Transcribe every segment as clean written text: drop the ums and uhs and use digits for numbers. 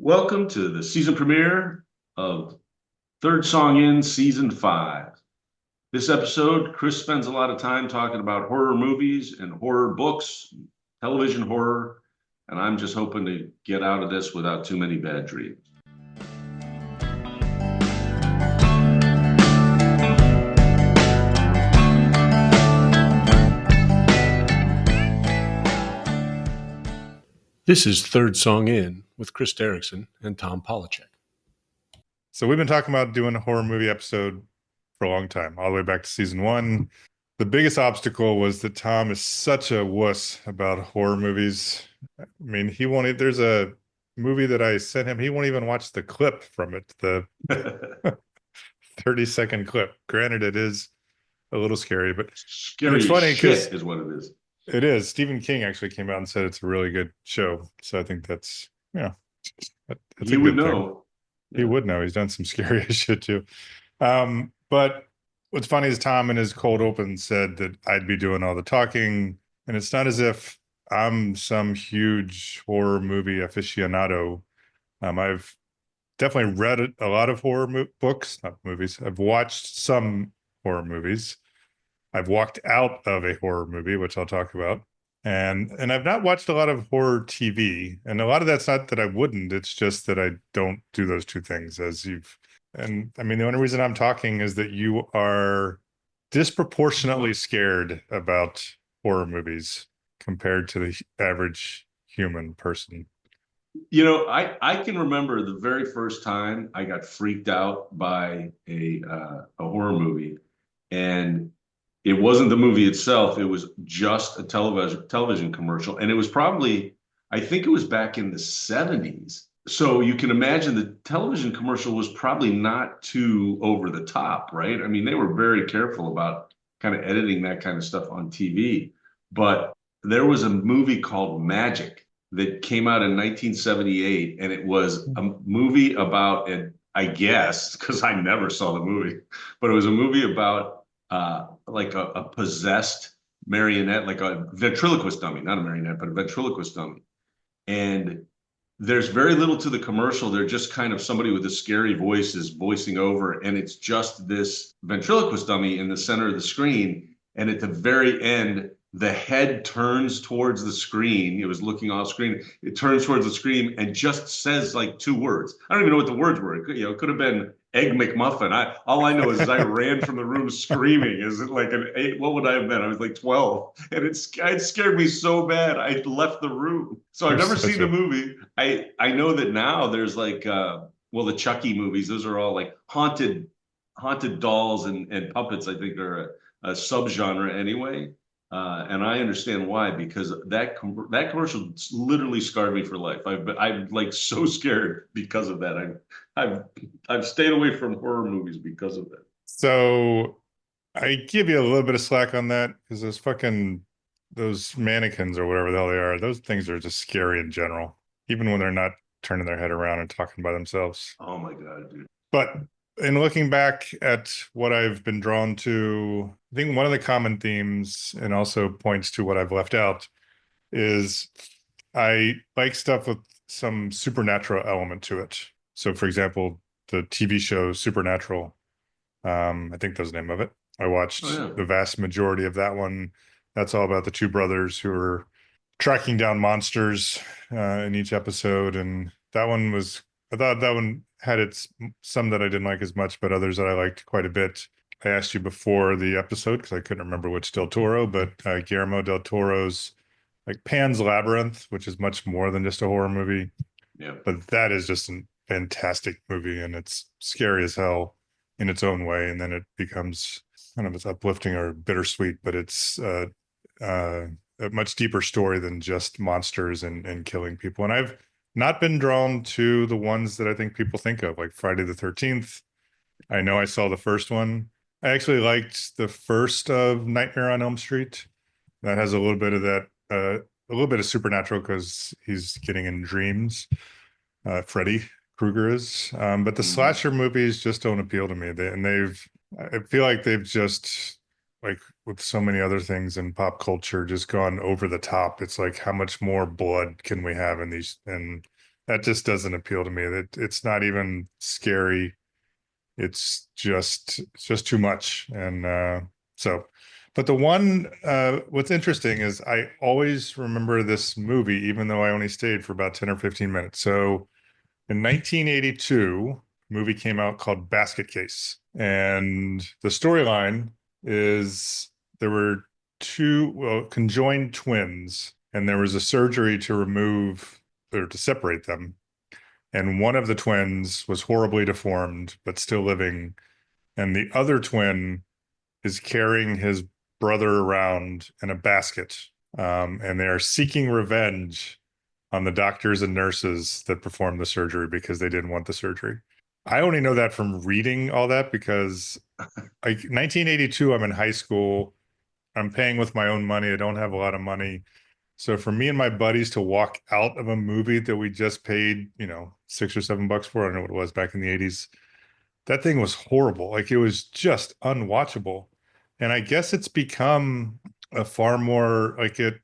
Welcome to the season premiere of Third Song In Season 5. This episode, Chris spends a lot of time talking about horror movies and horror books, television horror, and I'm just hoping to get out of this without too many bad dreams. This is Third Song In with Chris Derrickson and Tom Polachek. So we've been talking about doing a horror movie episode for a long time, all the way back to season 1. The biggest obstacle was that Tom is such a wuss about horror movies. I mean, there's a movie that I sent him, he won't even watch the clip from it, the 30-second clip. Granted, it is a little scary, but Scary it's funny because is what it is. It is. Stephen King actually came out and said it's a really good show. So I think that's a good know. He would know. He's done some scary shit too. But what's funny is Tom in his cold open said that I'd be doing all the talking. And it's not as if I'm some huge horror movie aficionado. I've definitely read a lot of horror books, not movies. I've watched some horror movies. I've walked out of a horror movie, which I'll talk about. And I've not watched a lot of horror TV. And a lot of that's not that I wouldn't. It's just that I don't do those two things and I mean, the only reason I'm talking is that you are disproportionately scared about horror movies compared to the average human person. You know, I can remember the very first time I got freaked out by a horror movie, and it wasn't the movie itself. It was just a television commercial. And it was probably, I think it was back in the 70s. So you can imagine the television commercial was probably not too over the top, right? I mean, they were very careful about kind of editing that kind of stuff on TV. But there was a movie called Magic that came out in 1978. And it was a movie about, I guess, because I never saw the movie, but it was a movie about like a possessed marionette, like a ventriloquist dummy, not a marionette, but a ventriloquist dummy. And there's very little to the commercial. They're just kind of somebody with a scary voice is voicing over, and it's just this ventriloquist dummy in the center of the screen. And at the very end, the head turns towards the screen. It was looking off screen. It turns towards the screen and just says like two words. I don't even know what the words were. It could have been Egg McMuffin. All I know is I ran from the room screaming. Is it like an 8? What would I have been? I was like 12, and it scared me so bad I left the room. So I've never seen the movie. I know that now there's like the Chucky movies. Those are all like haunted dolls and puppets. I think are a subgenre anyway. And I understand why, because that commercial literally scarred me for life. I'm like so scared because of that. I've stayed away from horror movies because of that. So I give you a little bit of slack on that because those mannequins or whatever the hell they are, those things are just scary in general, even when they're not turning their head around and talking by themselves. Oh my God, dude. But in looking back at what I've been drawn to, I think one of the common themes, and also points to what I've left out, is I like stuff with some supernatural element to it. So, for example, the TV show Supernatural, I think that's the name of it. I watched the vast majority of that one. That's all about the two brothers who are tracking down monsters in each episode. And I thought that one had some that I didn't like as much, but others that I liked quite a bit. I asked you before the episode because I couldn't remember which Del Toro, but Guillermo del Toro's like Pan's Labyrinth, which is much more than just a horror movie. Yeah. But that is just a fantastic movie, and it's scary as hell in its own way. And then it becomes kind of, it's uplifting or bittersweet, but it's a much deeper story than just monsters and killing people. And I've not been drawn to the ones that I think people think of, like Friday the 13th. I know I saw the first one. I actually liked the first of Nightmare on Elm Street. That has a little bit of that, a little bit of supernatural because he's getting in dreams. Freddy Krueger is. But the slasher movies just don't appeal to me. I feel like they've just, like with so many other things in pop culture, just gone over the top. It's like, how much more blood can we have in these? And that just doesn't appeal to me. That it's not even scary. It's just too much. And so, but the one what's interesting is I always remember this movie, even though I only stayed for about 10 or 15 minutes. So in 1982, a movie came out called Basket Case. And the storyline is there were two, well, conjoined twins, and there was a surgery to remove or to separate them. And one of the twins was horribly deformed, but still living. And the other twin is carrying his brother around in a basket. And they are seeking revenge on the doctors and nurses that performed the surgery because they didn't want the surgery. I only know that from reading all that because like 1982, I'm in high school. I'm paying with my own money. I don't have a lot of money. So for me and my buddies to walk out of a movie that we just paid, $6 or $7 for, I don't know what it was back in the 80s, that thing was horrible. Like it was just unwatchable. And I guess it's become a far more like it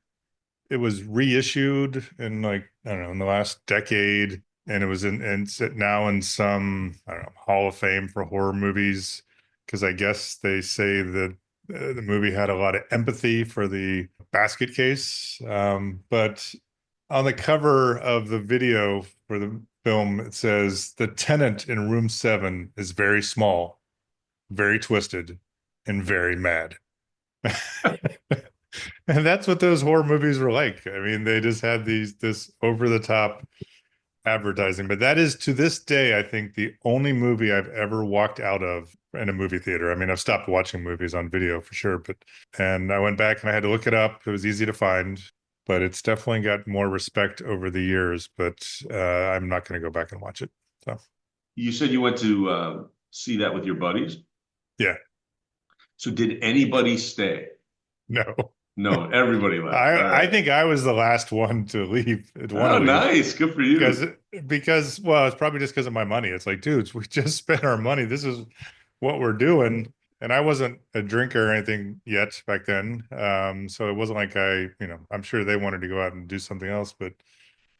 was reissued in like, I don't know, in the last decade. And it was and now in some, I don't know, Hall of Fame for horror movies. Because I guess they say that the movie had a lot of empathy for the basket case. But on the cover of the video for the film, it says the tenant in room 7 is very small, very twisted, and very mad. And that's what those horror movies were like. I mean, they just had this over the top advertising. But that is to this day, I think, the only movie I've ever walked out of in a movie theater. I mean, I've stopped watching movies on video for sure, and I went back and I had to look it up. It was easy to find, but it's definitely got more respect over the years. But I'm not going to go back and watch it. So You said you went to see that with your buddies. yeah, So did anybody stay? no. No, everybody left. All I right. think I was the last one to leave, to want Oh, to leave. nice. Good for because you. because well, it's probably just because of my money. It's like, dudes, we just spent our money. This is what we're doing. And I wasn't a drinker or anything yet back then. So it wasn't like I'm sure they wanted to go out and do something else, but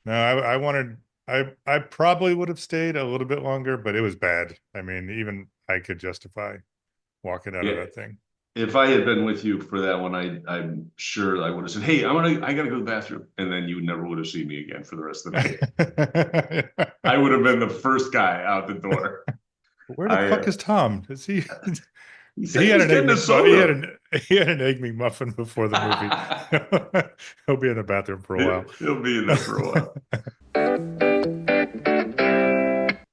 no, I wanted I probably would have stayed a little bit longer, but it was bad. I mean, even I could justify walking out of Yeah. that thing. If I had been with you for that one, I'm sure I would have said, "Hey, I gotta go to the bathroom," and then you never would have seen me again for the rest of the night. I would have been the first guy out the door. Where the I fuck is Tom? Is he? He said He he had was an egg getting a Mc, he had soda. an egg McMuffin before the movie. He'll be in the bathroom for a while. He'll be in there for a while.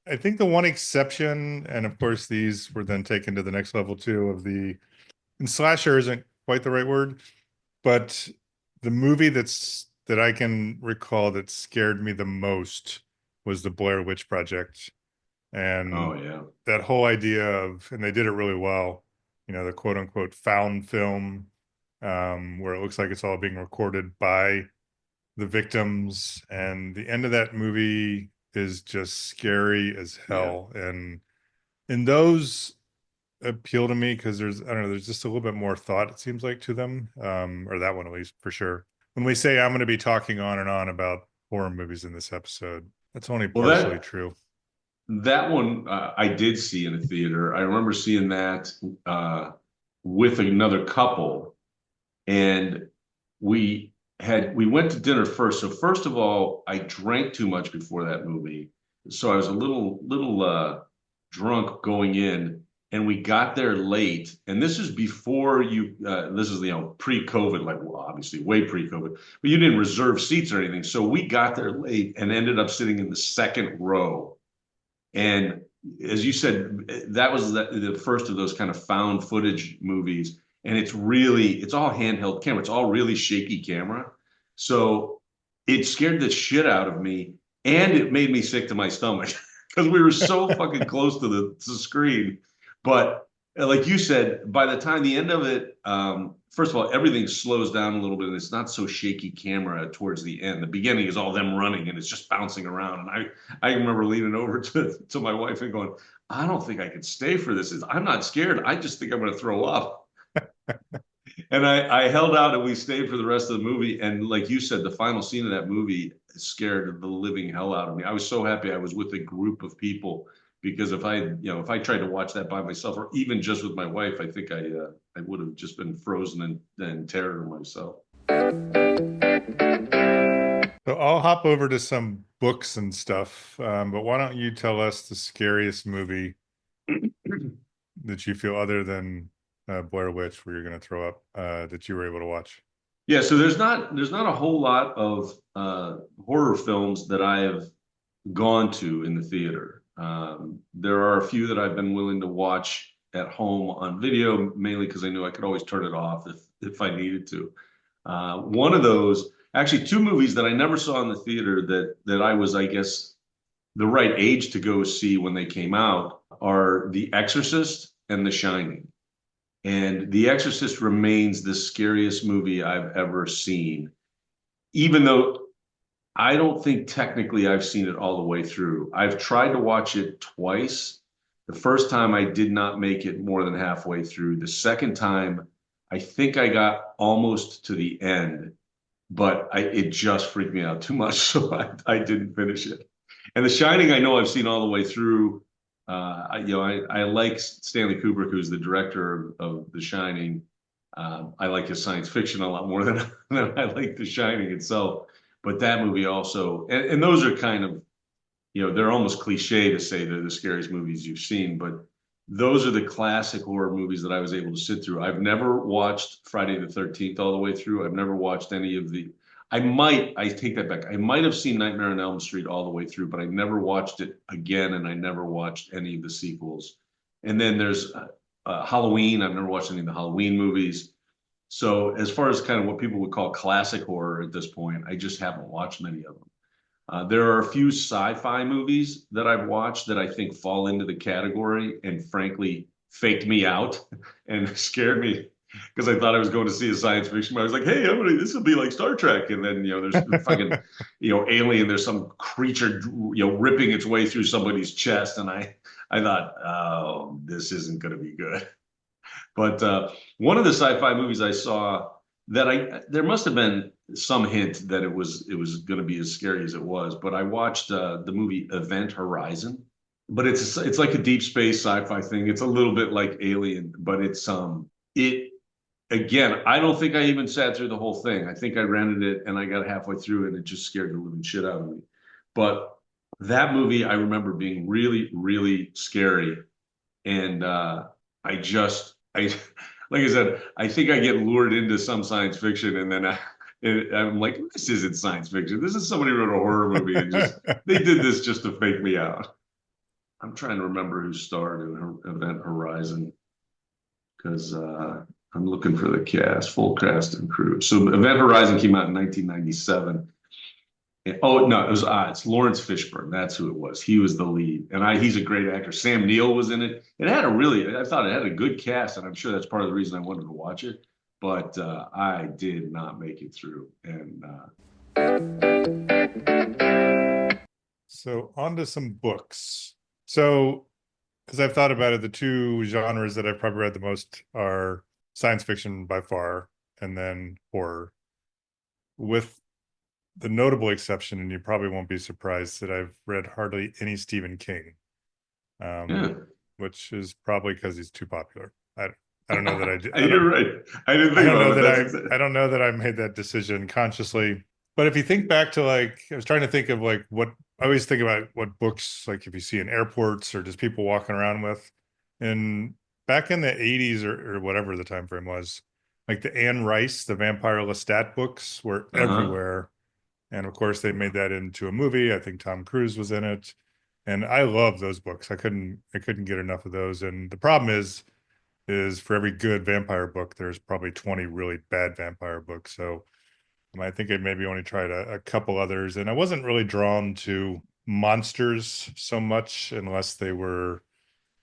I think the one exception, and of course these were then taken to the next level too, and slasher isn't quite the right word, but the movie that I can recall that scared me the most was the Blair Witch Project. Oh And yeah. that whole idea of, and they did it really well, the quote unquote found film, where it looks like it's all being recorded by the victims. And the end of that movie is just scary as Yeah. hell. And those appeal to me because I don't know, there's just a little bit more thought, it seems like, to them, or that one at least for sure. When we say I'm going to be talking on and on about horror movies in this episode, that's only Well, partially true. that one I did see in a theater. I remember seeing that uh, with another couple, and we went to dinner first. So first of all, I drank too much before that movie, so I was a little drunk going in, and we got there late. And this is before you. This is pre-COVID, like well, obviously way pre-COVID, but you didn't reserve seats or anything. So we got there late and ended up sitting in the second row. And as you said, that was the first of those kind of found footage movies. And it's all handheld camera. It's all really shaky camera. So it scared the shit out of me. And it made me sick to my stomach because we were so fucking close to the screen. But like you said, by the time the end of it, first of all, everything slows down a little bit and it's not so shaky camera towards the end. The beginning is all them running and it's just bouncing around. And I remember leaning over to my wife and going, I don't think I could stay for this. I'm not scared. I just think I'm going to throw up. And I held out and we stayed for the rest of the movie. And like you said, the final scene of that movie, scared the living hell out of me. I was so happy I was with a group of people, because if I tried to watch that by myself or even just with my wife, I think I would have just been frozen in terror myself. So I'll hop over to some books and stuff, but why don't you tell us the scariest movie that you feel, other than Blair Witch, where you're going to throw up, that you were able to watch? Yeah, so there's not a whole lot of horror films that I have gone to in the theater. There are a few that I've been willing to watch at home on video, mainly because I knew I could always turn it off if I needed to. One of those, actually, two movies that I never saw in the theater that I was, I guess, the right age to go see when they came out are The Exorcist and The Shining. And The Exorcist remains the scariest movie I've ever seen, even though I don't think technically I've seen it all the way through. I've tried to watch it twice. The first time I did not make it more than halfway through. The second time, I think I got almost to the end, but it just freaked me out too much, so I didn't finish it. And The Shining, I know I've seen all the way through. I like Stanley Kubrick, who's the director of The Shining. I like his science fiction a lot more than I like The Shining itself. But that movie also, and those are kind of, they're almost cliche to say they're the scariest movies you've seen, but those are the classic horror movies that I was able to sit through. I've never watched Friday the 13th all the way through. I've never watched any of I take that back. I might have seen Nightmare on Elm Street all the way through, but I never watched it again, and I never watched any of the sequels. And then there's Halloween. I've never watched any of the Halloween movies. So as far as kind of what people would call classic horror at this point, I just haven't watched many of them. There are a few sci-fi movies that I've watched that I think fall into the category and frankly faked me out and scared me because I thought I was going to see a science fiction. I was like, hey, this will be like Star Trek. And then, there's the fucking, alien, there's some creature, ripping its way through somebody's chest. And I thought, oh, this isn't going to be good. But one of the sci-fi movies I saw that there must have been some hint that it was going to be as scary as it was. But I watched the movie Event Horizon. But it's like a deep space sci-fi thing. It's a little bit like Alien, but it again. I don't think I even sat through the whole thing. I think I rented it and I got halfway through and it just scared the living shit out of me. But that movie I remember being really, really scary, and I like I said, I think I get lured into some science fiction, and then I'm like, this isn't science fiction. This is somebody wrote a horror movie and just they did this just to fake me out. I'm trying to remember who starred in Event Horizon because I'm looking for the full cast and crew. So Event Horizon came out in 1997. Oh no, it's Lawrence Fishburne. That's who it was. He was the lead, and he's a great actor. Sam Neill was in it. I thought it had a good cast, and I'm sure that's part of the reason I wanted to watch it. But I did not make it through. And So on to some books. So as I've thought about it, the two genres that I've probably read the most are science fiction by far, and then horror, with the notable exception, and you probably won't be surprised, that I've read hardly any Stephen King, yeah, which is probably because he's too popular. I don't know that I did. You're right. I didn't think about it. I don't know that I made that decision consciously. But if you think back to, like, I was trying to think of like what I always think about, what books, like, if you see in airports or just people walking around with. And back in the 80s or whatever the time frame was, like the Anne Rice, the Vampire Lestat books were everywhere. And of course, they made that into a movie. I think Tom Cruise was in it. And I love those books. I couldn't get enough of those. And the problem is for every good vampire book, there's probably 20 really bad vampire books. So I think I maybe only tried a couple others. And I wasn't really drawn to monsters so much unless they were,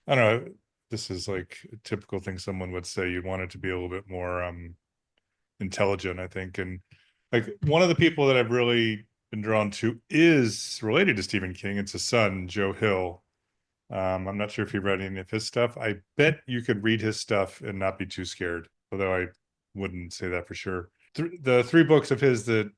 I don't know, this is like a typical thing someone would say. You'd want it to be a little bit more intelligent, I think. And like one of the people that I've really been drawn to is related to Stephen King. It's his son, Joe Hill. I'm not sure if you read any of his stuff. I bet you could read his stuff and not be too scared, although I wouldn't say that for sure. The three books of his that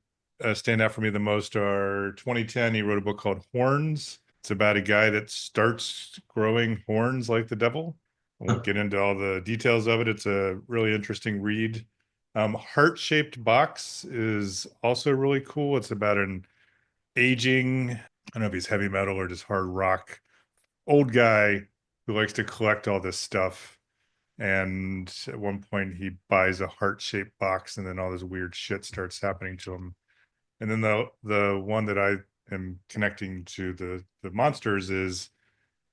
stand out for me the most are 2010. He wrote a book called Horns. It's about a guy that starts growing horns like the devil. I won't get into all the details of it. It's a really interesting read. Heart-Shaped Box is also really cool. It's about an aging, I don't know if he's heavy metal or just hard rock, old guy who likes to collect all this stuff. And at one point he buys a heart-shaped box, and then all this weird shit starts happening to him. And then the one that I am connecting to the monsters is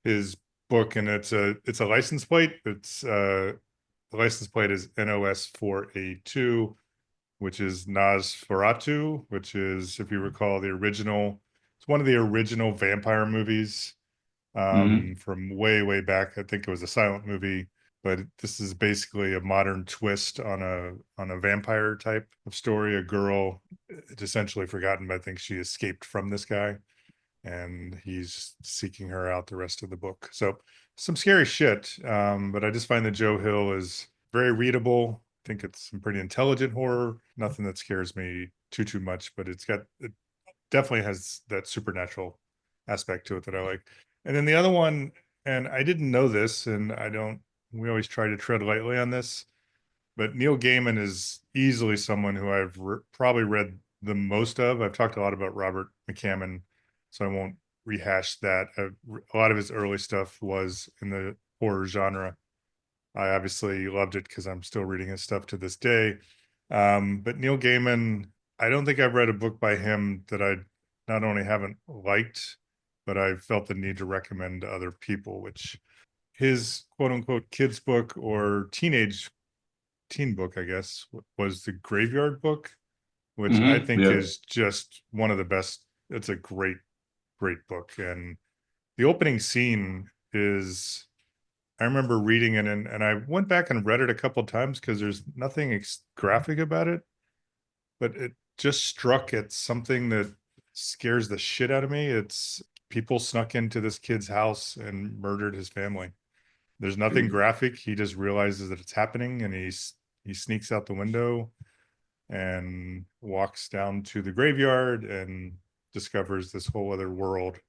his book, and it's a license plate. The license plate is NOS4A2, which is Nosferatu, which is, if you recall, it's one of the original vampire movies from way back. I think it was a silent movie, but this is basically a modern twist on a vampire type of story. A girl, it's essentially forgotten, but I think she escaped from this guy, and he's seeking her out the rest of the book. So some scary shit, but I just find that Joe Hill is very readable. I think it's some pretty intelligent horror. Nothing that scares me too much, but it definitely has that supernatural aspect to it that I like. And then the other one, and I didn't know this, and we always try to tread lightly on this, but Neil Gaiman is easily someone who I've probably read the most of. I've talked a lot about Robert McCammon, so I won't rehash that. A lot of his early stuff was in the horror genre. I obviously loved it because I'm still reading his stuff to this day. But Neil Gaiman, I don't think I've read a book by him that I not only haven't liked, but I've felt the need to recommend to other people, which his quote unquote kids book or teen book, I guess, was the Graveyard Book, which I think Yeah. is just one of the best. It's a great book. And the opening scene is, I remember reading it, and I went back and read it a couple times because there's nothing graphic about it, but it just struck at something that scares the shit out of me. It's people snuck into this kid's house and murdered his family. There's nothing graphic. He just realizes that it's happening, and he sneaks out the window and walks down to the graveyard and discovers this whole other world.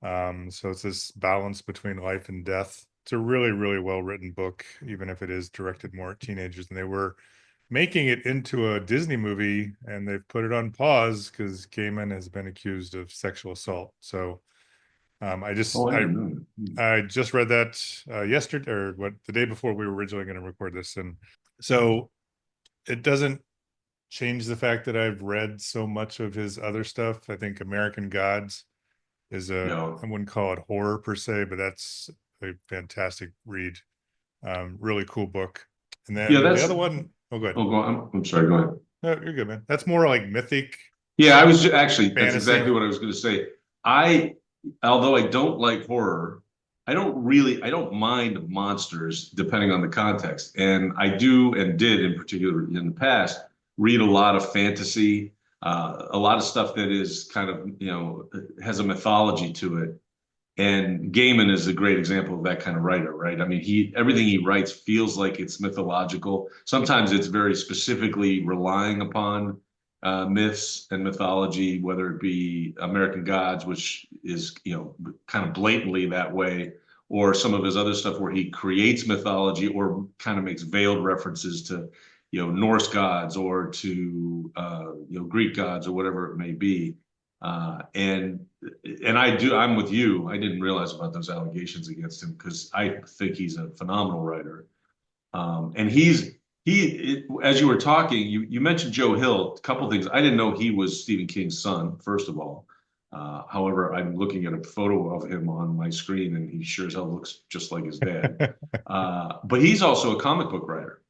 So it's this balance between life and death. It's a really well written book, even if it is directed more at teenagers. And they were making it into a Disney movie, and they've put it on pause because Gaiman has been accused of sexual assault. So I just Oh, I didn't know that. I just read that yesterday, or the day before we were originally going to record this, and so it doesn't change the fact that I've read so much of his other stuff. I think American Gods is I No. wouldn't call it horror per se, but that's a fantastic read. Really cool book. And Yeah, then the that's. other one, oh, good. Oh, go on. I'm sorry. Go ahead. No, you're good, man. That's more like mythic Yeah, I was actually. That's exactly fantasy. what I was going to say. I, although I don't like horror, I don't mind monsters depending on the context. And I do and did in particular in the past read a lot of fantasy, a lot of stuff that is kind of, has a mythology to it. And Gaiman is a great example of that kind of writer, right? I mean, everything he writes feels like it's mythological. Sometimes it's very specifically relying upon myths and mythology, whether it be American Gods, which is, kind of blatantly that way, or some of his other stuff where he creates mythology or kind of makes veiled references to, Norse gods or to, Greek gods or whatever it may be. And I'm with you. I didn't realize about those allegations against him because I think he's a phenomenal writer. And as you were talking, you mentioned Joe Hill. A couple things. I didn't know he was Stephen King's son, first of all. However, I'm looking at a photo of him on my screen, and he sure as hell looks just like his dad. But he's also a comic book writer.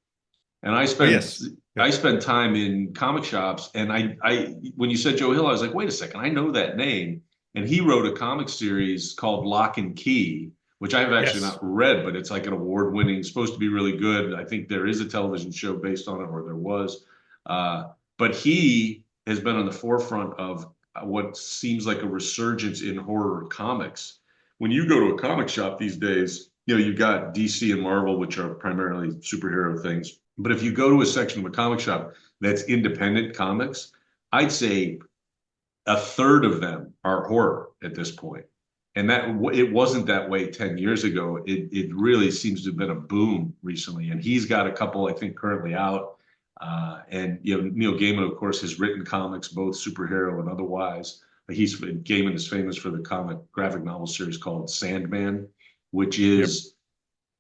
And Oh, yes. I Yep. spent time in comic shops, and I when you said Joe Hill, I was like, wait a second, I know that name. And he wrote a comic series called Lock and Key, which I've actually Yes. not read, but it's like an award-winning, supposed to be really good. I think there is a television show based on it, or there was. But he has been on the forefront of what seems like a resurgence in horror comics. When you go to a comic shop these days, you've got DC and Marvel, which are primarily superhero things. But if you go to a section of a comic shop that's independent comics, I'd say a third of them are horror at this point. And that it wasn't that way 10 years ago. It really seems to have been a boom recently. And he's got a couple, I think, currently out. And Neil Gaiman, of course, has written comics, both superhero and otherwise. Gaiman is famous for the comic graphic novel series called Sandman, which Yep.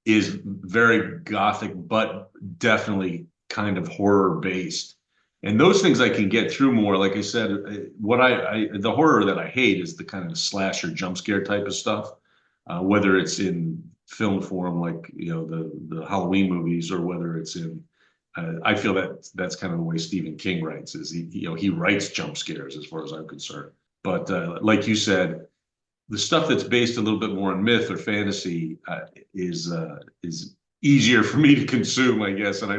is very gothic, but definitely kind of horror based. And those things I can get through more. Like I said, the horror that I hate is the kind of slasher jump scare type of stuff, whether it's in film form, like the Halloween movies, or whether it's in. I feel that that's kind of the way Stephen King writes. Is he writes jump scares as far as I'm concerned. But like you said, the stuff that's based a little bit more on myth or fantasy is easier for me to consume, I guess, and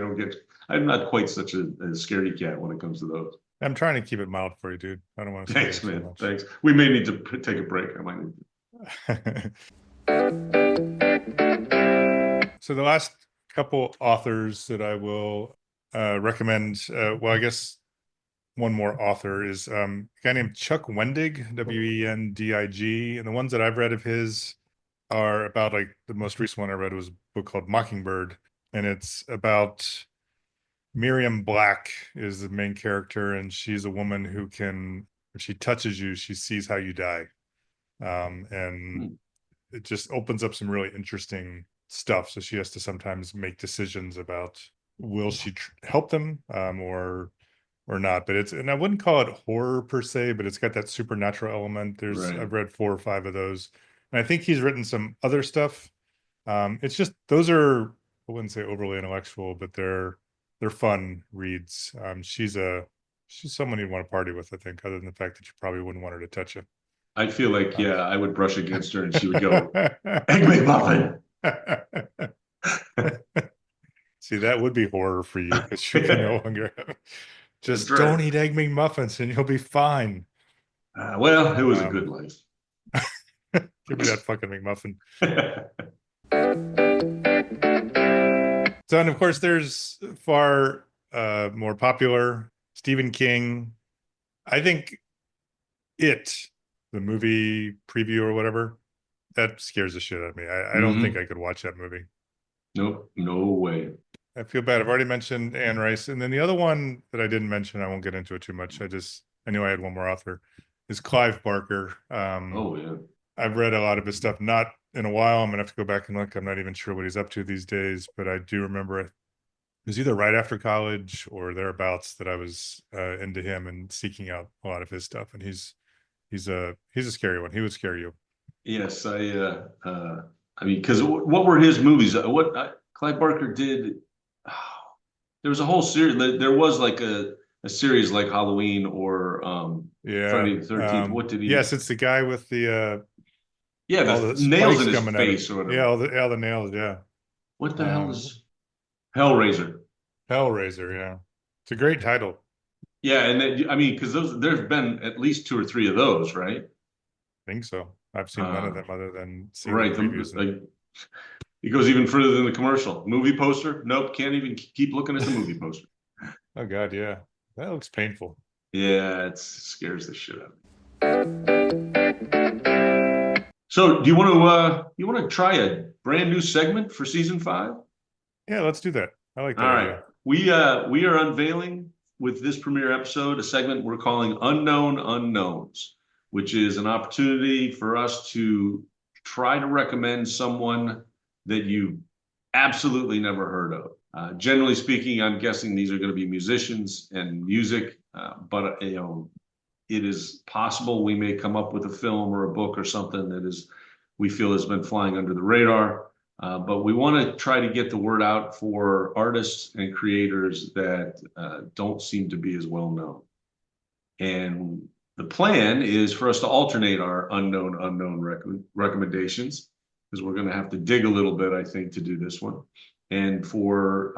I'm not quite such a scaredy cat when it comes to those. I'm trying to keep it mild for you, dude. I don't want to scare you Thanks, so man. much. Thanks. We may need to take a break. I might need So the last couple authors that I will recommend, well, I guess one more author is a guy named Chuck Wendig, Wendig. And the ones that I've read of his are about, like, the most recent one I read was a book called Mockingbird. And it's about Miriam Black is the main character, and she's a woman who can, if she touches you, she sees how you die. And it just opens up some really interesting stuff. So she has to sometimes make decisions about will she help them or not. But and I wouldn't call it horror per se, but it's got that supernatural element. right. I've read 4 or 5 of those, and I think he's written some other stuff. It's just those are, I wouldn't say overly intellectual, but they're fun reads. She's someone you'd want to party with, I think, other than the fact that you probably wouldn't want her to touch you. I feel like, yeah, I would brush against her and she would go, Egg McMuffin. See, that would be horror for you because you can no longer just don't eat Egg McMuffins and you'll be fine. Well, it was a good life. Give me that fucking McMuffin. So, and of course, there's far more popular Stephen King. I think the movie preview or whatever, that scares the shit out of me. I don't think I could watch that movie. Nope, no way. I feel bad. I've already mentioned Anne Rice. And then the other one that I didn't mention, I won't get into it too much. I knew I had one more author, is Clive Barker. Oh, yeah. I've read a lot of his stuff, not in a while. I'm going to have to go back and look. I'm not even sure what he's up to these days, but I do remember it was either right after college or thereauts that I was into him and seeking out a lot of his stuff. And he's a scary one. He would scare you. Yes, I mean, because what were his movies? Clive Barker did. There was a whole series. There was like a series like Halloween or Friday the 13th. What did he? Yes, it's the guy with the the nails in his face or whatever. Yeah, all the nails. Yeah. What the hell is Hellraiser? Hellraiser. Yeah, it's a great title. Yeah, and then, I mean, because there's been at least 2 or 3 of those, right? I think so. I've seen none of them other than seeing right. the previews. It goes even further than the commercial. Movie poster? Nope, can't even keep looking at the movie poster. Oh God, yeah, that looks painful. Yeah, it scares the shit out of me. So, do you want to try a brand new segment for season 5? Yeah, let's do that. I like that idea. Right. We are unveiling with this premiere episode a segment we're calling Unknown Unknowns, which is an opportunity for us to try to recommend someone that you absolutely never heard of. Generally speaking, I'm guessing these are going to be musicians and music, but it is possible we may come up with a film or a book or something that we feel has been flying under the radar. But we want to try to get the word out for artists and creators that don't seem to be as well known. And the plan is for us to alternate our unknown recommendations, because we're going to have to dig a little bit, I think, to do this one. And for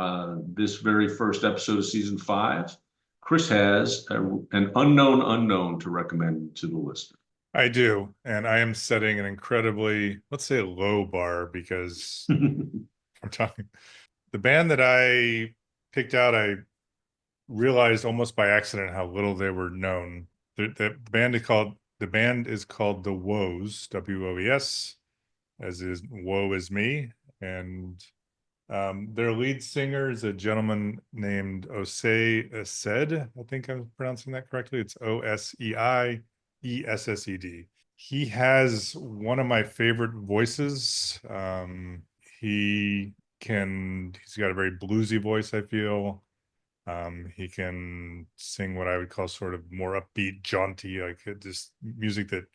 this very first episode of season 5, Chris has an unknown unknown to recommend to the listener. I do, and I am setting an incredibly, let's say, low bar, because I'm talking the band that I picked out. I realized almost by accident how little they were known. The band is called The Woes, Woes, as is Woe Is Me, and their lead singer is a gentleman named Osei Essed. I think I'm pronouncing that correctly. It's Oseiessed. He has one of my favorite voices. He's got a very bluesy voice, I feel. He can sing what I would call sort of more upbeat, jaunty, like just music that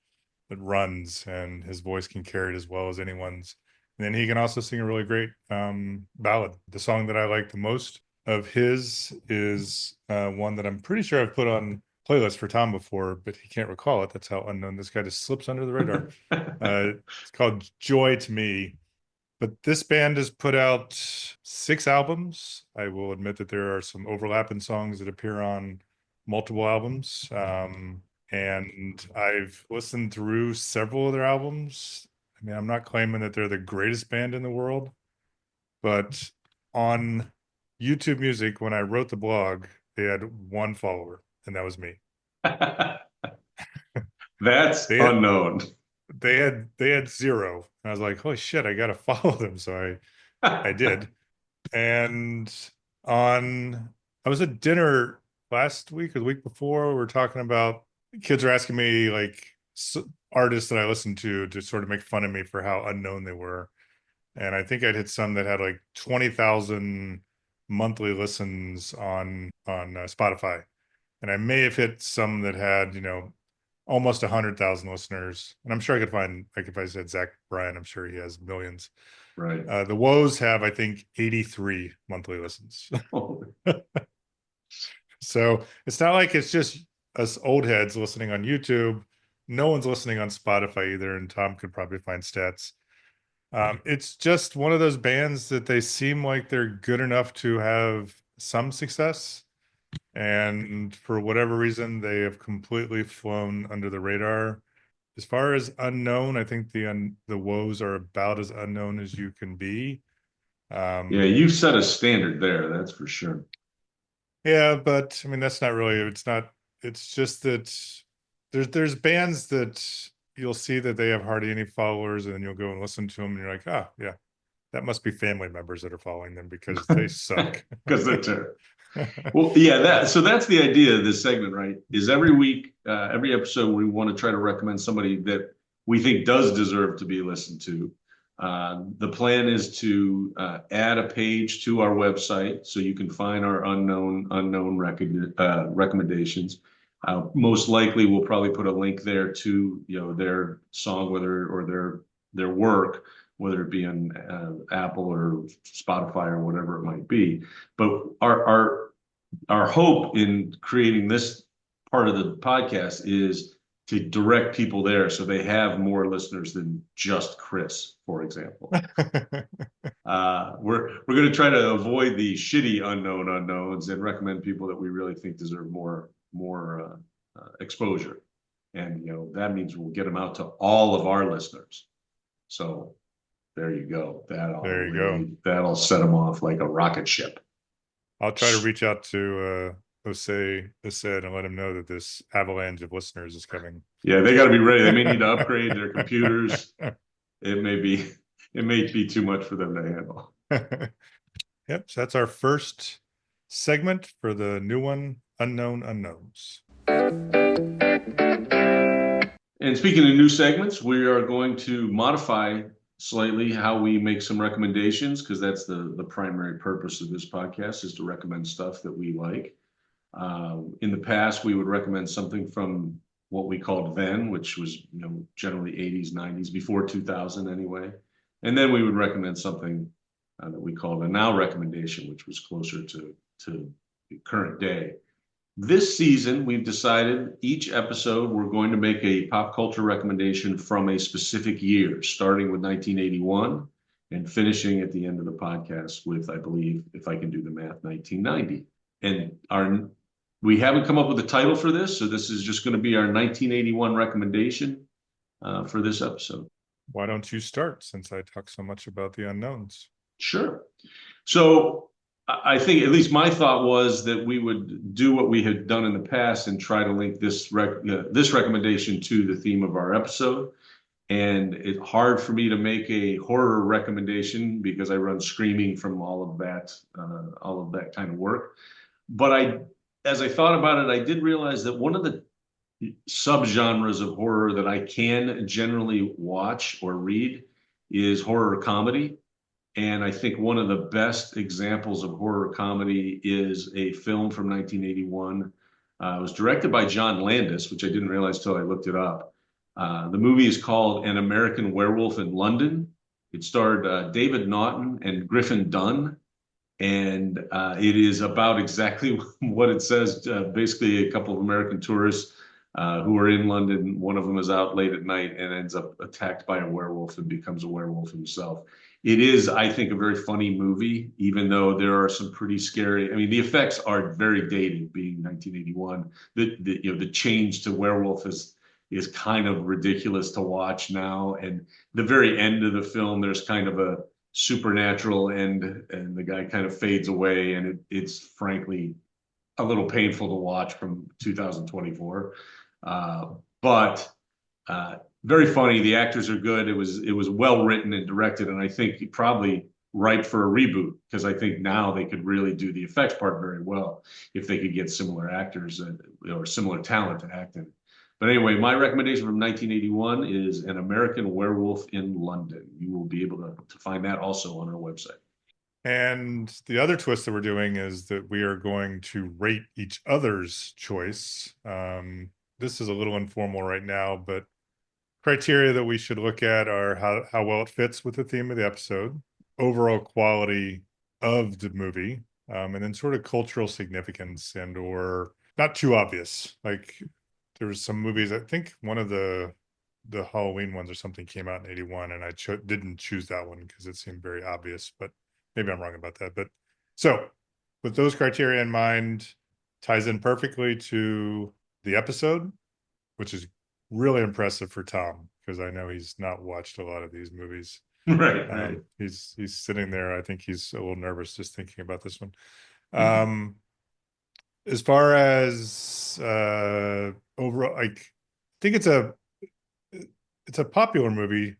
runs, and his voice can carry it as well as anyone's. And then he can also sing a really great ballad. The song that I like the most of his is one that I'm pretty sure I've put on playlist for Tom before, but he can't recall it. That's how unknown this guy just slips under the radar. It's called Joy to Me. But this band has put out 6 albums. I will admit that there are some overlapping songs that appear on multiple albums. And I've listened through several of their albums. I mean, I'm not claiming that they're the greatest band in the world, but on YouTube Music, when I wrote the blog, they had 1 follower, and that was me. That's They had, unknown. they had 0. And I was like, holy shit, I gotta follow them. So I did. And I was at dinner last week or the week before. We were talking about, kids are asking me like artists that I listened to sort of make fun of me for how unknown they were. And I think I'd hit some that had like 20,000 monthly listens on Spotify. And I may have hit some that had, almost 100,000 listeners. And I'm sure I could find, like if I said Zach Bryan, I'm sure he has millions. Right. The Woes have, I think, 83 monthly listens. So it's not like it's just us old heads listening on YouTube. No one's listening on Spotify either, and Tom could probably find stats. It's just one of those bands that they seem like they're good enough to have some success, and for whatever reason, they have completely flown under the radar. As far as unknown, I think the Woes are about as unknown as you can be. Yeah, you've set a standard there, that's for sure. Yeah, but I mean that's not really, it's just that there's bands that you'll see that they have hardly any followers, and then you'll go and listen to them and you're like, oh yeah, that must be family members that are following them because they suck. Because they're terrible. Well, yeah, that's the idea of this segment, right? Is every week, every episode, we want to try to recommend somebody that we think does deserve to be listened to. The plan is to add a page to our website so you can find our unknown recommendations. Most likely, we'll probably put a link there to their song, or their work, whether it be on Apple or Spotify or whatever it might be. But our hope in creating this part of the podcast is to direct people there so they have more listeners than just Chris, for example. We're going to try to avoid the shitty unknown unknowns and recommend people that we really think deserve more exposure. And that means we'll get them out to all of our listeners. So there you go. That'll set them off like a rocket ship. I'll try to reach out to Osei Essed and let him know that this avalanche of listeners is coming. Yeah, they got to be ready. They may need to upgrade their computers. It may be too much for them to handle. Yep, so that's our first segment for the new one, Unknown Unknowns. And speaking of new segments, we are going to modify slightly how we make some recommendations, because that's the primary purpose of this podcast, is to recommend stuff that we like. In the past, we would recommend something from what we called then, which was generally 80s, 90s, before 2000 anyway. And then we would recommend something that we called a now recommendation, which was closer to the current day. This season, we've decided each episode we're going to make a pop culture recommendation from a specific year, starting with 1981 and finishing at the end of the podcast with, I believe, if I can do the math, 1990. And we haven't come up with a title for this, so this is just going to be our 1981 recommendation for this episode. Why don't you start, since I talk so much about the unknowns? Sure. So I think at least my thought was that we would do what we had done in the past and try to link this recommendation to the theme of our episode. And it's hard for me to make a horror recommendation because I run screaming from all of that kind of work. But as I thought about it, I did realize that one of the subgenres of horror that I can generally watch or read is horror comedy. And I think one of the best examples of horror comedy is a film from 1981. It was directed by John Landis, which I didn't realize till I looked it up. The movie is called An American Werewolf in London. It starred David Naughton and Griffin Dunne, and it is about exactly what it says. Basically, a couple of American tourists who are in London. One of them is out late at night and ends up attacked by a werewolf and becomes a werewolf himself. It is, I think, a very funny movie, even though there are some pretty scary. I mean, the effects are very dated, being 1981. The change to werewolf is kind of ridiculous to watch now. And the very end of the film, there's kind of a supernatural end, and the guy kind of fades away, and it's frankly a little painful to watch from 2024. But very funny. The actors are good. It was well written and directed, and I think probably ripe for a reboot because I think now they could really do the effects part very well if they could get similar actors or similar talent to act in. But anyway, my recommendation from 1981 is An American Werewolf in London. You will be able to find that also on our website. And the other twist that we're doing is that we are going to rate each other's choice. This is a little informal right now, but criteria that we should look at are how well it fits with the theme of the episode, overall quality of the movie, and then sort of cultural significance and or not too obvious. Like there was some movies, I think one of the Halloween ones or something came out in 81, and I didn't choose that one because it seemed very obvious, but maybe I'm wrong about that. But so with those criteria in mind, ties in perfectly to the episode, which is really impressive for Tom because I know he's not watched a lot of these movies. Right, right. He's sitting there. I think he's a little nervous just thinking about this one. Mhm. As far as overall, like, I think it's a popular movie,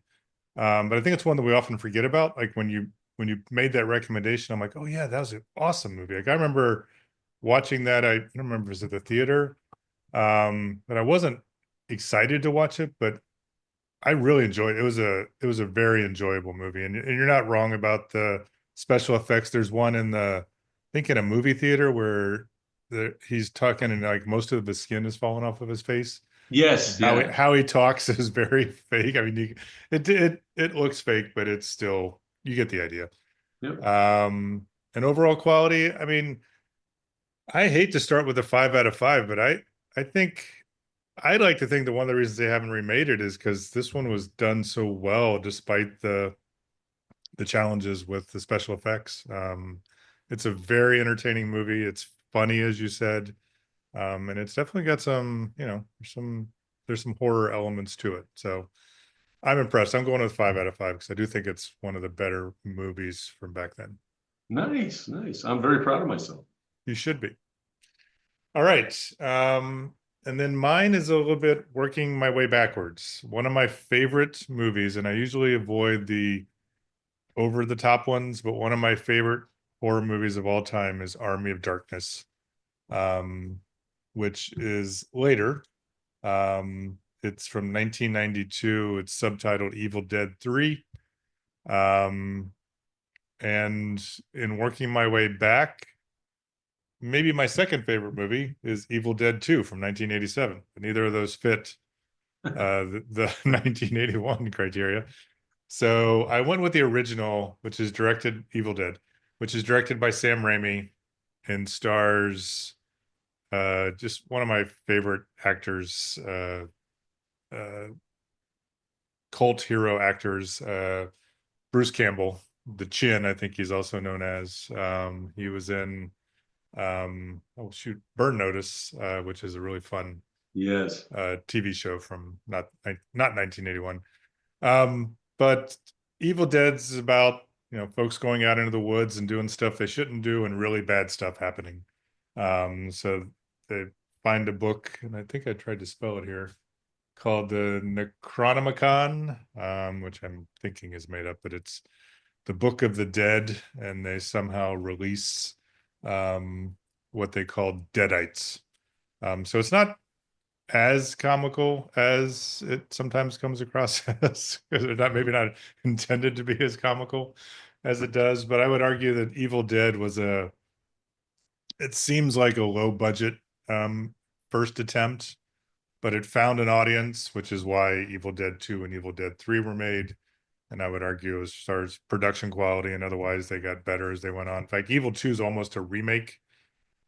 but I think it's one that we often forget about. Like when you made that recommendation, I'm like, oh yeah, that was an awesome movie. Like I remember watching that. I don't remember if it was at the theater, but I wasn't excited to watch it, but I really enjoyed it. It was a very enjoyable movie, and you're not wrong about the special effects. There's one in I think in a movie theater where he's talking and like most of the skin is falling off of his face. Yes, yeah. How he talks is very fake. I mean, it looks fake, but it's still you get the idea. Yep. And overall quality, I mean, I hate to start with a 5 out of 5, but I think I'd like to think that one of the reasons they haven't remade it is because this one was done so well despite the challenges with the special effects. It's a very entertaining movie. It's funny, as you said, and it's definitely got some, you know, there's some horror elements to it. So I'm impressed. I'm going with 5 out of 5 because I do think it's one of the better movies from back then. Nice, nice. I'm very proud of myself. You should be. All right. And then mine is a little bit working my way backwards. One of my favorite movies, and I usually avoid the over the top ones, but one of my favorite horror movies of all time is Army of Darkness, um, which is later. It's from 1992. It's subtitled Evil Dead 3. Um, and in working my way back, maybe my second favorite movie is Evil Dead 2 from 1987. Neither of those fit the 1981 criteria. So I went with the original, which is directed Evil Dead, which is directed by Sam Raimi and stars just one of my favorite actors, uh, cult hero actors, Bruce Campbell, the Chin, I think he's also known as. He was in oh shoot, Burn Notice, which is a really fun Yes. TV show from not 1981. But Evil Dead's about folks going out into the woods and doing stuff they shouldn't do, and really bad stuff happening. So they find a book, and I think I tried to spell it here, called the Necronomicon, which I'm thinking is made up, but it's the Book of the Dead, and they somehow release what they call deadites. So it's not as comical as it sometimes comes across as, because they're not, maybe not intended to be as comical as it does. But I would argue that Evil Dead it seems like a low budget first attempt, but it found an audience, which is why Evil Dead 2 and Evil Dead 3 were made. And I would argue, as far as production quality and otherwise, they got better as they went on. In fact, Evil 2 is almost a remake.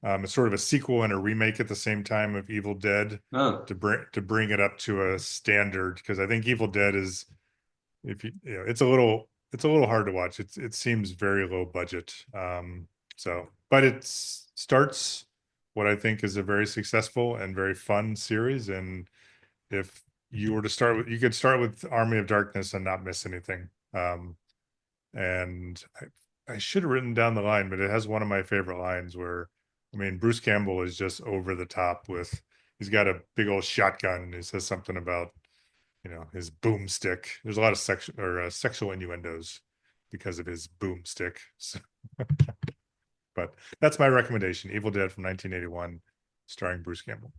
It's sort of a sequel and a remake at the same time of Evil Dead, Oh. to bring it up to a standard. Because I think Evil Dead is, if it's a little hard to watch. It seems very low budget. But it starts what I think is a very successful and very fun series. And if you were to start with, you could start with Army of Darkness and not miss anything. And I should have written down the line, but it has one of my favorite lines where, I mean, Bruce Campbell is just over the top with, he's got a big old shotgun, and he says something about, his boomstick. There's a lot of sexual innuendos because of his boomstick. So, but that's my recommendation: Evil Dead from 1981, starring Bruce Campbell.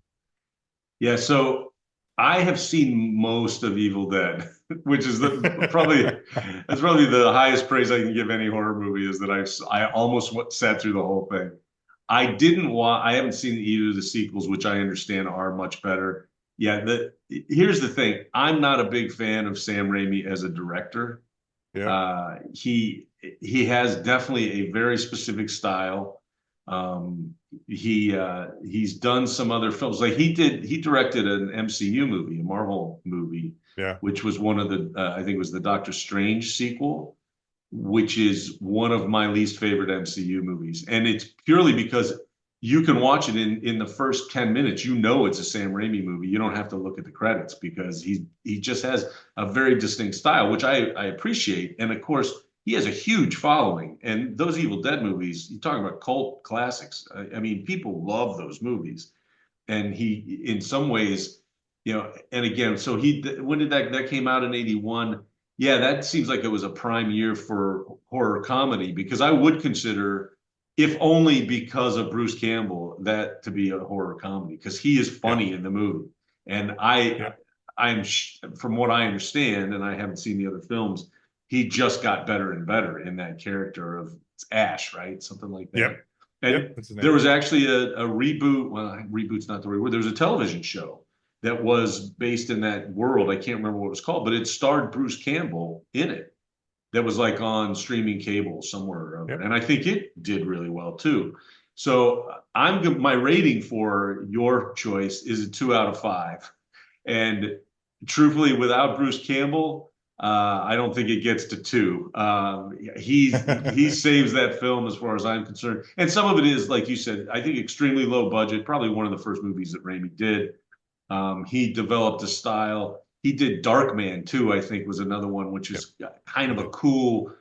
Yeah, so I have seen most of Evil Dead, which is probably that's probably the highest praise I can give any horror movie, is that I almost sat through the whole thing. I haven't seen either of the sequels, which I understand are much better. Yeah, here's the thing. I'm not a big fan of Sam Raimi as a director. Yeah. He has definitely a very specific style. He's done some other films. Like he directed an MCU movie, a Marvel movie, Yeah. which was one of the I think it was the Doctor Strange sequel, which is one of my least favorite MCU movies. And it's purely because you can watch it in the first 10 minutes. It's a Sam Raimi movie. You don't have to look at the credits, because he just has a very distinct style, which I appreciate. And of course, he has a huge following. And those Evil Dead movies, you're talking about cult classics. I mean, people love those movies. And he, in some ways, and again, so when did that came out in 81? Yeah, that seems like it was a prime year for horror comedy, because I would consider, if only because of Bruce Campbell, that to be a horror comedy, because he is funny in the movie. And I'm from what I understand, and I haven't seen the other films, he just got better and better in that character of Ash, right? Something like that. Yep. And there was actually a reboot. Well, reboot's not the right word. There was a television show that was based in that world. I can't remember what it was called, but it starred Bruce Campbell in it. That was like on streaming cable somewhere. Yep. And I think it did really well too. So my rating for your choice is a 2 out of 5. And truthfully, without Bruce Campbell, I don't think it gets to 2. He saves that film as far as I'm concerned. And some of it is, like you said, I think extremely low budget, probably one of the first movies that Raimi did. He developed a style. He did Darkman too, I think, was another one, which is kind of a cool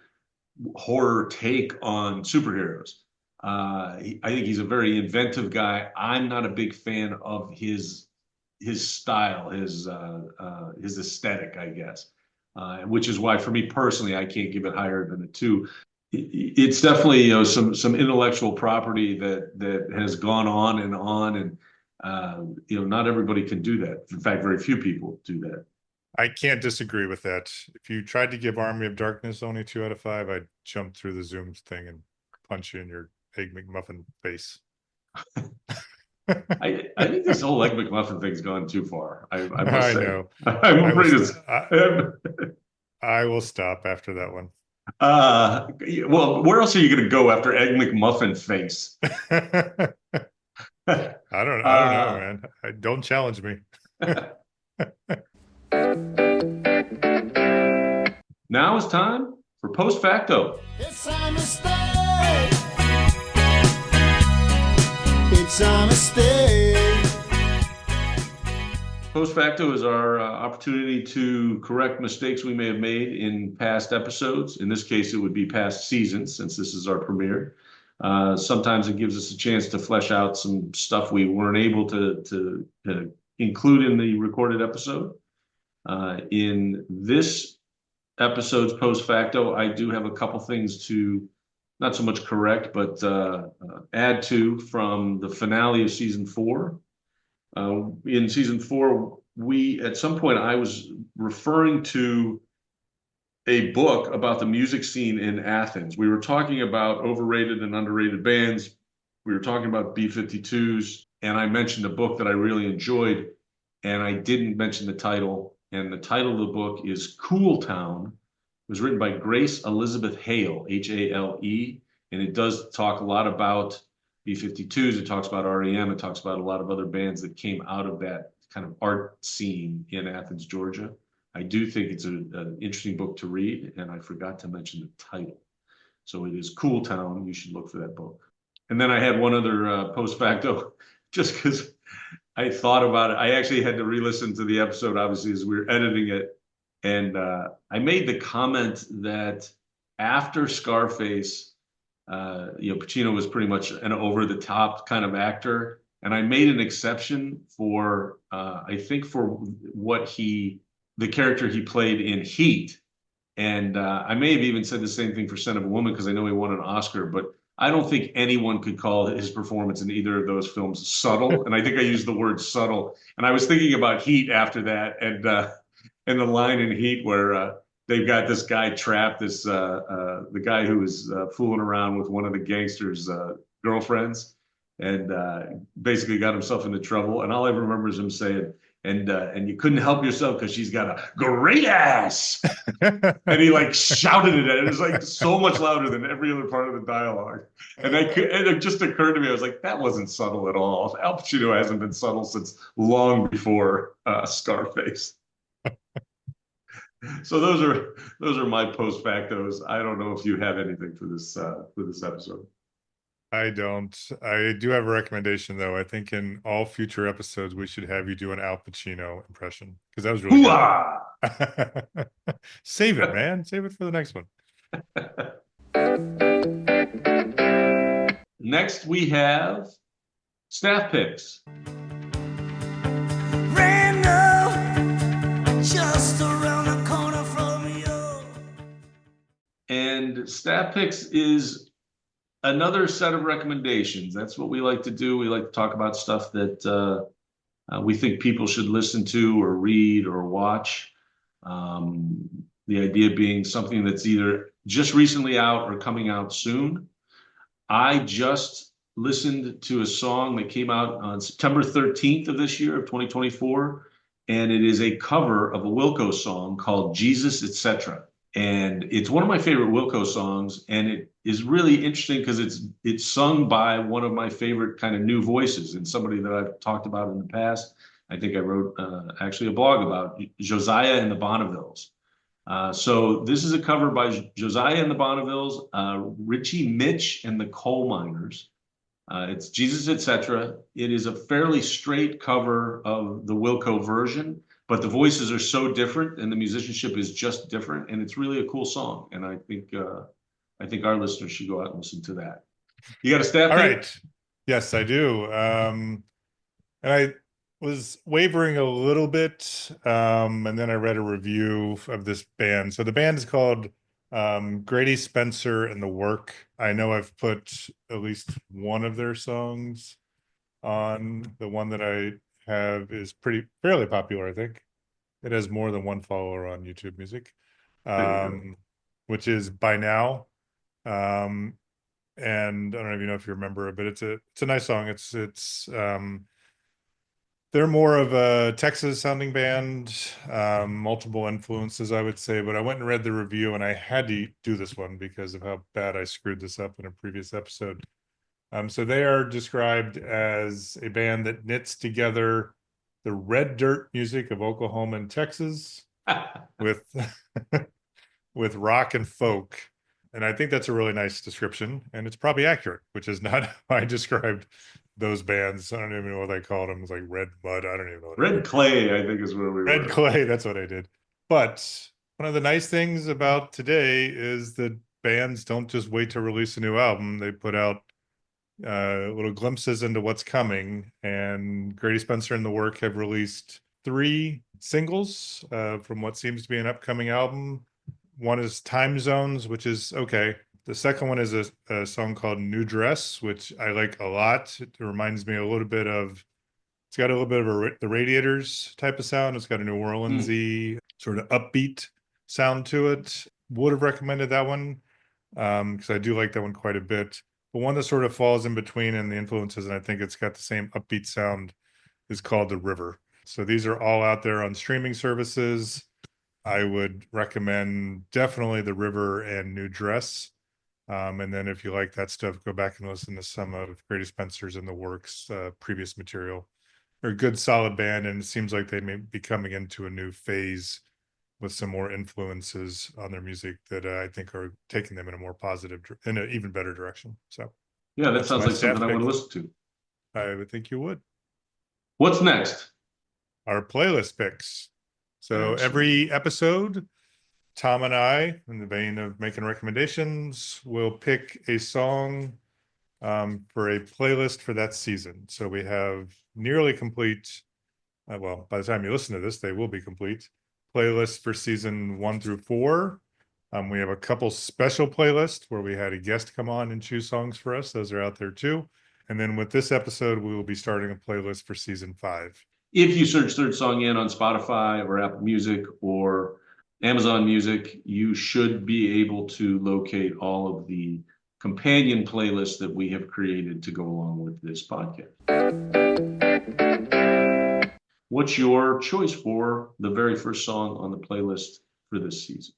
horror take on superheroes. I think he's a very inventive guy. I'm not a big fan of his style, his aesthetic, I guess, which is why, for me personally, I can't give it higher than a 2. It's definitely some intellectual property that has gone on, and not everybody can do that. In fact, very few people do that. I can't disagree with that. If you tried to give Army of Darkness only 2 out of 5, I'd jump through the Zoom thing and punch you in your Egg McMuffin face. I think this whole Egg McMuffin thing's gone too far. I must say. Know. I'm afraid I will stop after that one. Well, where else are you going to go after Egg McMuffin face? I don't know, man. Don't challenge me. Now is time for Post Facto. It's a mistake. It's a mistake. Post facto is our opportunity to correct mistakes we may have made in past episodes. In this case, it would be past seasons, since this is our premiere. Sometimes it gives us a chance to flesh out some stuff we weren't able to include in the recorded episode. In this episode's post facto, I do have a couple things to not so much correct, but add to from the finale of season 4. In season 4, at some point, I was referring to a book about the music scene in Athens. We were talking about overrated and underrated bands. We were talking about B-52s, and I mentioned a book that I really enjoyed, and I didn't mention the title. And the title of the book is Cool Town. It was written by Grace Elizabeth Hale, Hale, and it does talk a lot about B-52s. It talks about REM. It talks about a lot of other bands that came out of that kind of art scene in Athens, Georgia. I do think it's an interesting book to read, and I forgot to mention the title. So it is Cool Town. You should look for that book. And then I had one other post facto, just because I thought about it. I actually had to re-listen to the episode, obviously, as we were editing it. And I made the comment that after Scarface, Pacino was pretty much an over-the-top kind of actor. And I made an exception for, I think, for the character he played in Heat. And I may have even said the same thing for Son of a Woman, because I know he won an Oscar, but I don't think anyone could call his performance in either of those films subtle. And I think I used the word subtle. And I was thinking about Heat after that, and the line in Heat where they've got this guy trapped, the guy who was fooling around with one of the gangsters' girlfriends, and basically got himself into trouble. And all I remember is him saying, and you couldn't help yourself because she's got a great ass. And he like shouted it. It was like so much louder than every other part of the dialogue. And it just occurred to me, I was like, that wasn't subtle at all. Al Pacino hasn't been subtle since long before Scarface. So those are my post factos. I don't know if you have anything for this episode. I don't. I do have a recommendation, though. I think in all future episodes, we should have you do an Al Pacino impression, because that was really good. Save it, man. Save it for the next one. Next, we have staff picks. Random, just around the corner from you. And staff picks is another set of recommendations. That's what we like to do. We like to talk about stuff that we think people should listen to or read or watch. The idea being something that's either just recently out or coming out soon. I just listened to a song that came out on September 13th of this year, of 2024, and it is a cover of a Wilco song called Jesus, Etc. And it's one of my favorite Wilco songs, and it is really interesting because it's sung by one of my favorite kind of new voices, and somebody that I've talked about in the past. I think I wrote actually a blog about Josiah and the Bonnevilles. So this is a cover by Josiah and the Bonnevilles, Richie Mitch and the Coal Miners. It's Jesus, Etc. It is a fairly straight cover of the Wilco version, but the voices are so different and the musicianship is just different, and it's really a cool song. And I think our listeners should go out and listen to that. You got a staff pick? All right. Yes, I do. And I was wavering a little bit, and then I read a review of this band. So the band is called Grady Spencer and the Work. I know I've put at least one of their songs on. The one that I have is fairly popular, I think. It has more than one follower on YouTube Music, which is By Now. And I don't even know if you remember it, but it's a nice song. They're more of a Texas sounding band, multiple influences, I would say, but I went and read the review and I had to do this one because of how bad I screwed this up in a previous episode. So they are described as a band that knits together the red dirt music of Oklahoma and Texas with with rock and folk. And I think that's a really nice description, and it's probably accurate, which is not how I described those bands. I don't even know what they called them. It was like Red Mud. I don't even know what I Red did. Clay, I think, is where we Red were. Clay, that's what I did. But one of the nice things about today is that bands don't just wait to release a new album. They put out little glimpses into what's coming. And Grady Spencer and the Work have released 3 singles from what seems to be an upcoming album. One is Time Zones, which is okay. The second one is a song called New Dress, which I like a lot. It reminds me a little bit of, it's got a little bit of the Radiators type of sound. It's got a New Orleans-y sort of upbeat sound to it. Would have recommended that one because I do like that one quite a bit. But one that sort of falls in between in the influences, and I think it's got the same upbeat sound, is called The River. So these are all out there on streaming services. I would recommend definitely The River and New Dress. And then if you like that stuff, go back and listen to some of Grady Spencer's and the Works previous material. They're a good, solid band, and it seems like they may be coming into a new phase with some more influences on their music that I think are taking them in a more positive, in an even better direction. So Yeah, that that's sounds my like something staff I want pick. to listen to. I would think you would. What's next? Our playlist picks. So Excellent. every episode, Tom and I, in the vein of making recommendations, will pick a song for a playlist for that season. So we have nearly complete, well, by the time you listen to this, they will be complete, playlists for season 1 through 4. We have a couple special playlists where we had a guest come on and choose songs for us. Those are out there too. And then with this episode, we will be starting a playlist for season 5. If you search Third Song In on Spotify or Apple Music or Amazon Music, you should be able to locate all of the companion playlists that we have created to go along with this podcast. What's your choice for the very first song on the playlist for this season?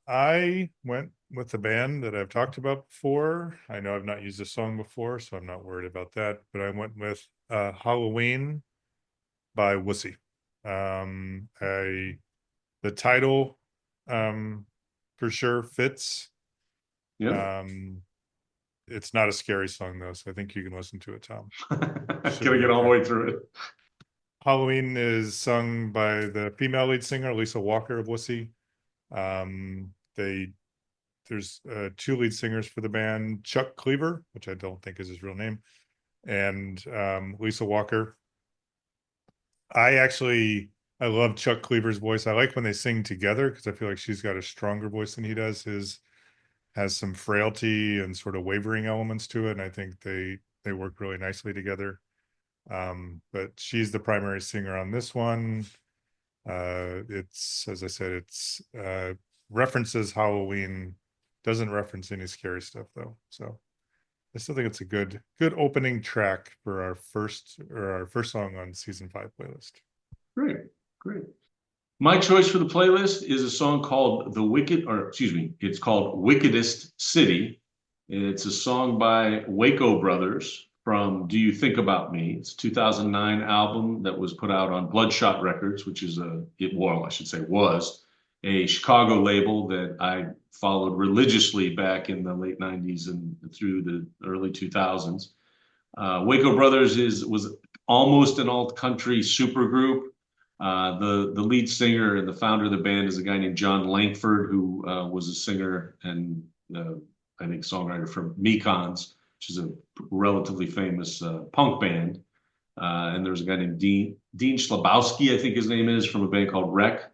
I went with the band that I've talked about before. I know I've not used this song before, so I'm not worried about that. But I went with Halloween by Wussy. The title for sure fits. Yeah. It's not a scary song though, so I think you can listen to it, Tom. Gonna get all the way through it. Halloween is sung by the female lead singer, Lisa Walker of Wussy. There's 2 lead singers for the band, Chuck Cleaver, which I don't think is his real name, and Lisa Walker. I love Chuck Cleaver's voice. I like when they sing together because I feel like she's got a stronger voice than he does. His has some frailty and sort of wavering elements to it, and I think they work really nicely together. But she's the primary singer on this one. It's, as I said, it's references Halloween, doesn't reference any scary stuff though. So I still think it's a good opening track for our first song on season 5 playlist. Great. My choice for the playlist is a song called it's called Wickedest City. It's a song by Waco Brothers from Do You Think About Me? It's a 2009 album that was put out on Bloodshot Records, which is was a Chicago label that I followed religiously back in the late 90s and through the early 2000s. Waco Brothers was almost an alt country supergroup. The lead singer and the founder of the band is a guy named John Langford, who was a singer and I think songwriter from Mekons, which is a relatively famous punk band. And there's a guy named Dean Slabowski, I think his name is, from a band called Wreck.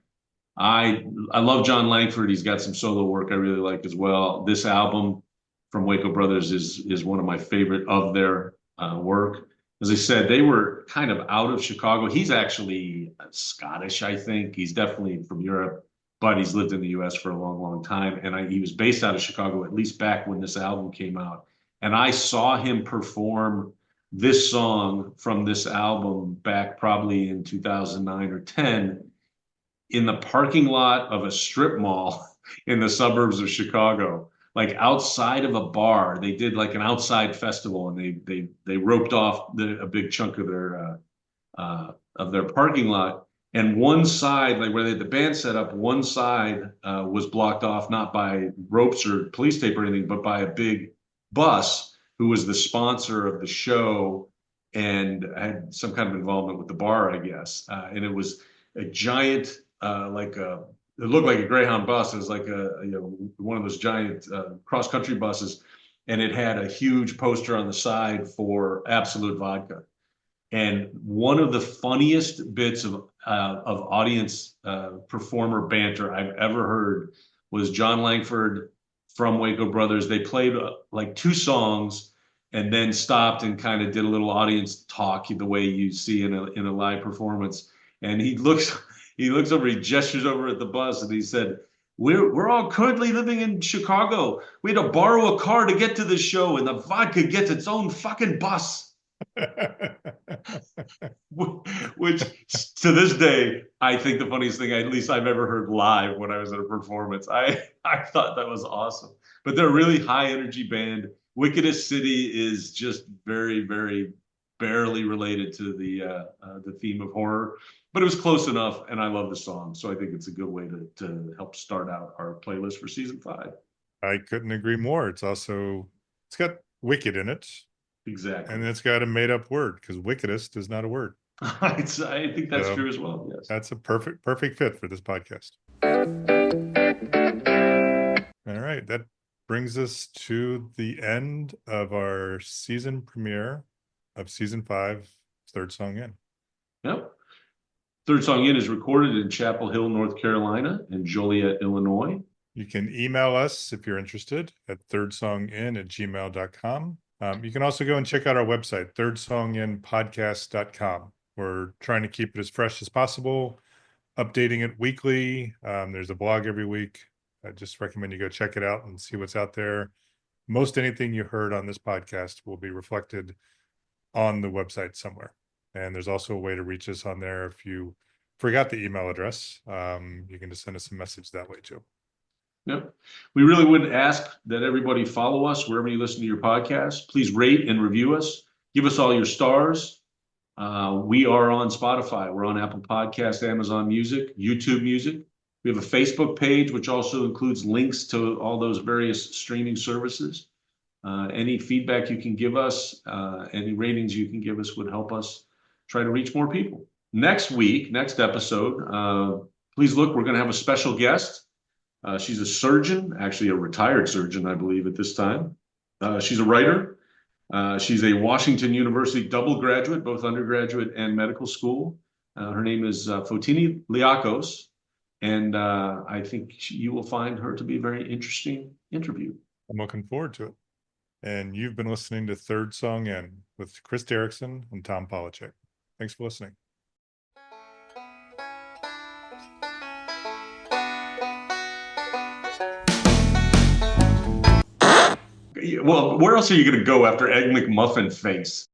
I love John Langford. He's got some solo work I really like as well. This album from Waco Brothers is one of my favorite of their work. As I said, they were kind of out of Chicago. He's actually Scottish, I think. He's definitely from Europe, but he's lived in the US for a long, long time. And he was based out of Chicago, at least back when this album came out. And I saw him perform this song from this album back probably in 2009 or 10 in the parking lot of a strip mall in the suburbs of Chicago, like outside of a bar. They did like an outside festival, and they roped off a big chunk of their parking lot. And one side, like where they had the band set up, one side was blocked off not by ropes or police tape or anything, but by a big bus who was the sponsor of the show and had some kind of involvement with the bar, I guess. And it was a giant, it looked like a Greyhound bus. It was like one of those giant cross country buses, and it had a huge poster on the side for Absolute Vodka. And one of the funniest bits of audience performer banter I've ever heard was John Langford from Waco Brothers. They played like two songs and then stopped and kind of did a little audience talk the way you see in a live performance. And he looks over, he gestures over at the bus, and he said, we're all currently living in Chicago. We had to borrow a car to get to the show, and the vodka gets its own fucking bus. Which to this day, I think the funniest thing, at least I've ever heard live when I was at a performance. I thought that was awesome. But they're a really high energy band. Wickedest City is just very, very barely related to the theme of horror, but it was close enough, and I love the song. So I think it's a good way to help start out our playlist for season 5. I couldn't agree more. It's got wicked in it. Exactly. And it's got a made up word, because wickedest is not a word. I think that's true as well. Yes. That's a perfect fit for this podcast. All right. That brings us to the end of our season premiere of season 5, Third Song In. Yep. Third Song In is recorded in Chapel Hill, North Carolina, and Joliet, Illinois. You can email us if you're interested at thirdsongin@gmail.com. You can also go and check out our website, thirdsonginpodcast.com. We're trying to keep it as fresh as possible, updating it weekly. There's a blog every week. I just recommend you go check it out and see what's out there. Most anything you heard on this podcast will be reflected on the website somewhere. And there's also a way to reach us on there. If you forgot the email address, you can just send us a message that way too. Yep. We really would ask that everybody follow us wherever you listen to your podcast. Please rate and review us. Give us all your stars. We are on Spotify. We're on Apple Podcasts, Amazon Music, YouTube Music. We have a Facebook page, which also includes links to all those various streaming services. Any feedback you can give us, any ratings you can give us would help us try to reach more people. Next episode, please look, we're going to have a special guest. She's a surgeon, actually a retired surgeon, I believe, at this time. She's a writer. She's a Washington University double graduate, both undergraduate and medical school. Her name is Fotini Liakos, and I think you will find her to be a very interesting interview. I'm looking forward to it. And you've been listening to Third Song In with Chris Derrickson and Tom Polachek. Thanks for listening. Well, where else are you going to go after Egg McMuffin face?